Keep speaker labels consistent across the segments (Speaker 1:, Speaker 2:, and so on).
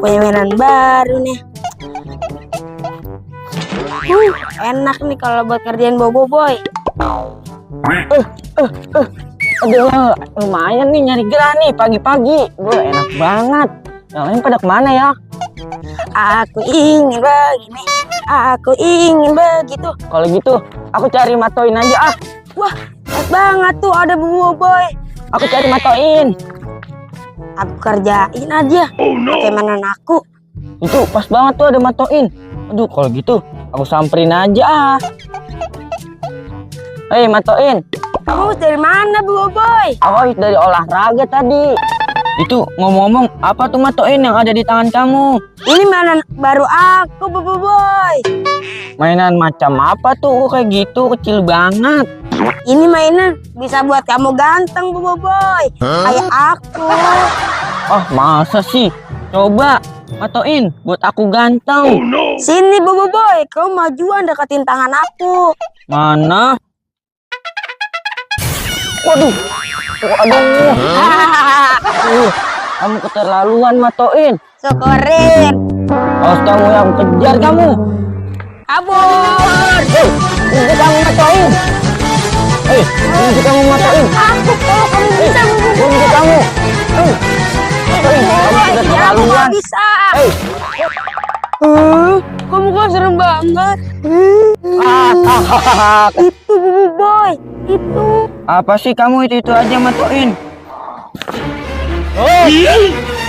Speaker 1: punya mainan baru nih. Enak nih kalau buat kerjaan boboiboy.
Speaker 2: Aduh, lumayan nih nyari gerah nih pagi-pagi. Enak banget. Yang lain pada kemana ya?
Speaker 1: Aku ingin begini, aku ingin begitu.
Speaker 2: Kalau gitu, aku cari Matoin aja ah.
Speaker 1: Wah, pas banget tuh ada boboiboy.
Speaker 2: Aku cari Matoin.
Speaker 1: Aku kerjain aja. Pakai mainan aku.
Speaker 2: Itu pas banget tuh ada Matoin. Aduh, kalau gitu aku samperin aja ah. Hei Matoin.
Speaker 1: Kamu dari mana boboiboy?
Speaker 2: Aku habis dari olahraga tadi. Itu ngomong-ngomong, apa tuh Matoin yang ada di tangan kamu?
Speaker 1: Ini mainan baru aku boboiboy.
Speaker 2: Mainan macam apa tuh? Kok kayak gitu, kecil banget.
Speaker 1: Ini mainan bisa buat kamu ganteng boboiboy. Kayak aku.
Speaker 2: Oh, masa sih? Coba Matoin buat aku ganteng.
Speaker 1: Sini boboiboy, kamu majuan deketin tangan aku.
Speaker 2: Mana? Waduh. Aduh. Kamu keterlaluan Matoin.
Speaker 1: Syukurin.
Speaker 2: Awas kamu yang kejar kamu.
Speaker 1: Kabur.
Speaker 2: Ini kamu Matoin. Ini kamu Matoin.
Speaker 1: Aku kalau kamu bisa boboiboy.
Speaker 2: Ini kamu. Matoin, kamu sudah keterlaluan.
Speaker 1: Bisa. Kamu kan serem banget. Itu boboiboy. Itu.
Speaker 2: Apa sih kamu itu aja Matoin? Oh,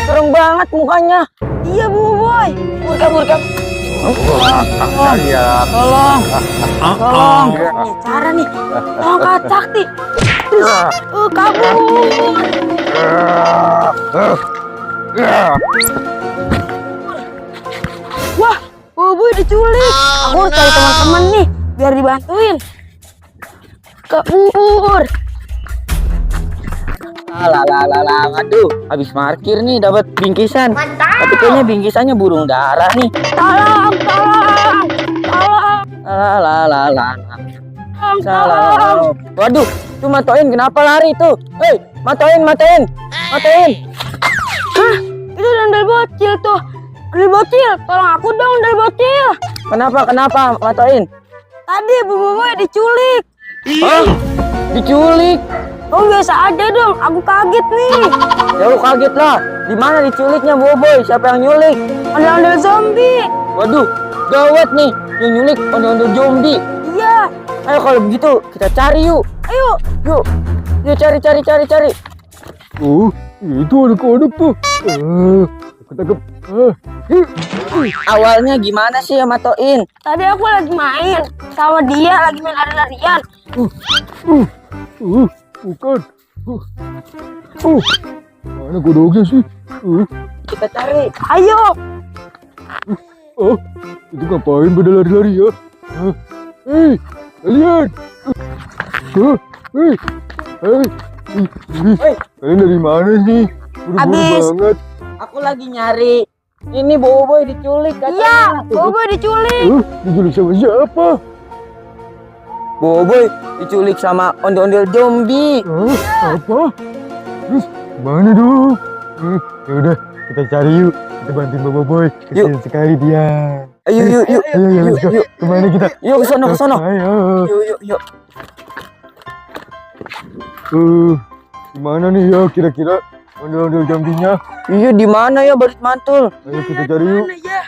Speaker 2: serem banget mukanya.
Speaker 1: Iya boboiboy.
Speaker 2: Kabur.
Speaker 3: Ya.
Speaker 2: Tolong. Tolong.
Speaker 1: Punya cara nih. Tolong Kak Sakti. Kabur. Wah, boboiboy diculik. Aku harus cari teman-teman nih biar dibantuin. Kabur.
Speaker 2: Aduh, habis parkir nih dapat bingkisan. Tapi kayaknya bingkisannya burung dara nih.
Speaker 1: Tolong.
Speaker 2: Salam. Waduh, tuh Matoin kenapa lari tuh? Hei, Matoin.
Speaker 1: Hah? Itu dandel bocil tuh. Dandel bocil, tolong aku dong dandel bocil.
Speaker 2: Kenapa Matoin?
Speaker 1: Tadi boboiboy diculik.
Speaker 2: Hah? Diculik?
Speaker 1: Kamu biasa aja dong, aku kaget nih.
Speaker 2: Ya lu kaget lah. Di mana diculiknya boboiboy? Siapa yang nyulik?
Speaker 1: Ondel-ondel zombie.
Speaker 2: Waduh, gawat nih. Yang nyulik ondel-ondel zombie.
Speaker 1: Iya.
Speaker 2: Ayo kalau begitu kita cari yuk.
Speaker 1: Ayo.
Speaker 2: Yuk cari.
Speaker 3: Oh, itu anak-anak tuh. Ketangkep.
Speaker 2: Awalnya gimana sih ya Matoin?
Speaker 1: Tadi aku lagi main sama dia, lagi main lari-larian.
Speaker 3: Bukan. Mana kodoknya sih?
Speaker 2: Kita cari.
Speaker 1: Ayo.
Speaker 3: Itu ngapain pada lari-lari ya? Hei, kalian. Hei. Kalian dari mana nih? Buru-buru
Speaker 1: Habis.
Speaker 3: banget.
Speaker 2: Aku lagi nyari. Ini boboiboy diculik
Speaker 1: Iya,
Speaker 2: katanya.
Speaker 1: boboiboy diculik.
Speaker 3: Diculik sama siapa?
Speaker 2: Boboiboy diculik sama ondel-ondel zombie.
Speaker 3: Apa? Terus mana dong? Ya udah, kita cari yuk. Kita bantuin boboiboy. Kecil sekali dia.
Speaker 2: Ayo.
Speaker 3: Ayo, let's go. Kemana kita?
Speaker 2: Yuk ke sono.
Speaker 3: Ayo.
Speaker 2: Yuk.
Speaker 3: Gimana nih ya kira-kira ondel-ondel zombinya?
Speaker 2: Iya, di mana ya Barit Mantul?
Speaker 3: Ayo kita cari yuk.
Speaker 1: Mana ya?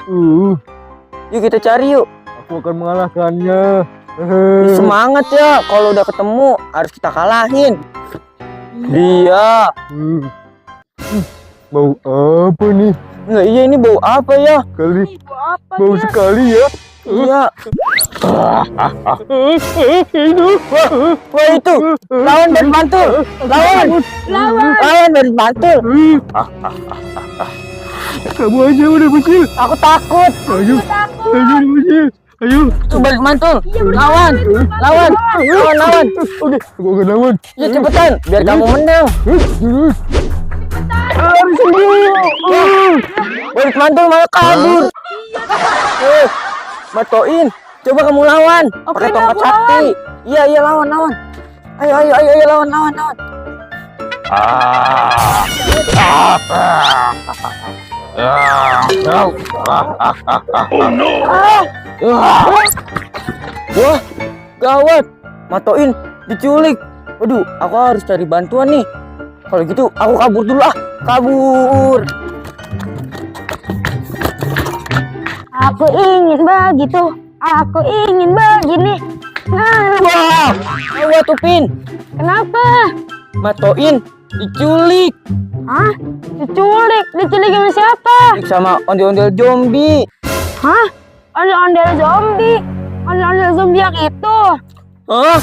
Speaker 2: Yuk kita cari yuk.
Speaker 3: Aku akan mengalahkannya.
Speaker 2: Semangat ya. Kalau udah ketemu harus kita kalahin. Dia.
Speaker 3: Bau apa nih?
Speaker 2: Nggak, iya ini bau apa ya?
Speaker 3: Kali
Speaker 1: Ibu apa
Speaker 3: bau
Speaker 1: ya?
Speaker 3: sekali ya.
Speaker 2: Iya.
Speaker 3: Itu.
Speaker 2: Wah itu. Lawan Barit Mantul. Lawan Barit Mantul.
Speaker 3: Kamu aja udah bocil.
Speaker 2: Aku takut.
Speaker 3: Ayo bocil. Ayo.
Speaker 2: Tuh Barit Mantul. Lawan.
Speaker 3: Oke, aku akan lawan.
Speaker 2: Ya cepetan biar kamu menang.
Speaker 3: Terus.
Speaker 2: Barit Mantul malah kabur. Matoin, coba kamu lawan.
Speaker 1: Oke,
Speaker 2: Pakai tongkat
Speaker 1: aku
Speaker 2: sakti. Iya lawan. Ayo lawan. Wah, gawat. Matoin diculik. Waduh, aku harus cari bantuan nih. Kalau gitu aku kabur dulu ah. Kabur.
Speaker 1: Aku ingin begitu. Aku ingin begini. Nah,
Speaker 2: Wah, gawat tuh Pin.
Speaker 1: kenapa?
Speaker 2: Matoin diculik.
Speaker 1: Hah? Diculik? Diculik sama siapa?
Speaker 2: Diculik sama ondel-ondel zombie.
Speaker 1: Hah? Ondel-ondel zombie? Ondel-ondel zombie yang itu?
Speaker 2: Hah?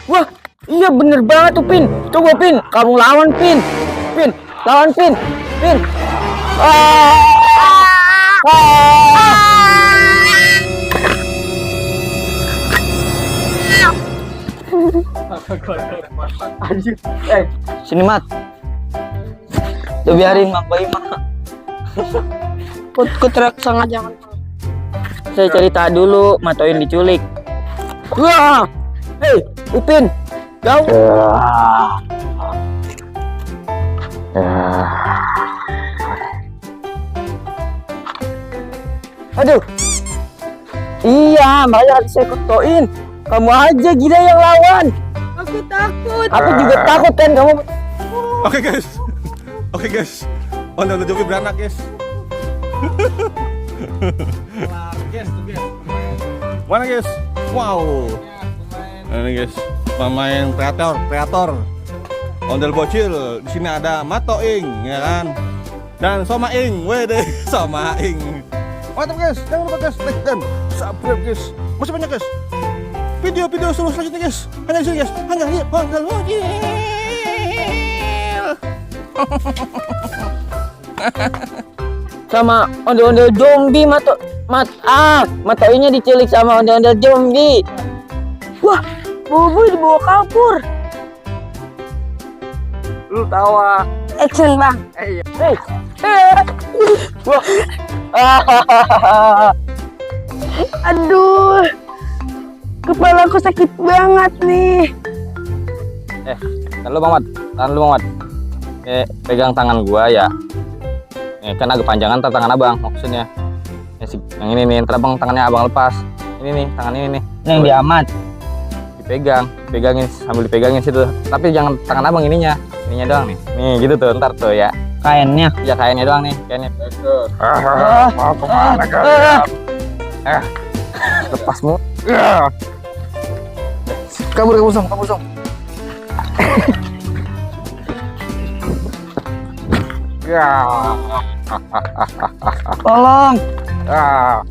Speaker 2: Wah, iya bener banget tuh Pin. Coba Pin, kamu lawan Pin. Pin, lawan Pin. Pin. Sini Mat. Udah biarin Mak Bayi Mak.
Speaker 1: Kutrek sangat jangan.
Speaker 2: Saya cerita dulu, Matoin diculik. Wah, hei, Upin, jauh. Aduh, iya, makanya harus saya kutoin. Kamu aja gila yang lawan.
Speaker 1: Aku takut.
Speaker 2: Aku juga takut kan kamu.
Speaker 4: Oke guys, oke guys, ondel joki beranak guys. Mana guys? Wow. Ini guys, pemain kreator. Ondel bocil. Di sini ada Matoing, ya kan? Dan Somaing, wede, Somaing. Mantap guys, jangan lupa guys, like dan subscribe guys. Masih banyak guys. Video seru selanjutnya guys. Hanya di sini guys, hanya di Ondel Bocil.
Speaker 2: Sama ondel-ondel zombie Matoinnya diculik sama ondel-ondel zombie.
Speaker 1: Wah, Boboiboy dibawa kabur.
Speaker 2: Lu tawa.
Speaker 1: Action bang.
Speaker 2: Hey. Wah.
Speaker 1: Aduh, kepalaku sakit banget nih.
Speaker 5: Tahan lu Bang Mat. Pegang tangan gua ya. Kan agak panjangan ntar tangan abang maksudnya. Yang ini nih, ntar abang tangannya abang lepas. Ini nih, tangan ini nih.
Speaker 2: Ini yang diamat.
Speaker 5: Dipegangin sambil dipegangin situ. Tapi jangan tangan abang ininya doang nih. Nih gitu tuh, ntar tuh ya.
Speaker 2: Kainnya.
Speaker 5: Ya kainnya doang nih, kainnya.
Speaker 3: Mau kemana kalian?
Speaker 5: Lepas mu.
Speaker 3: Kabur Song.
Speaker 5: Ya.
Speaker 2: Tolong.
Speaker 5: Ah.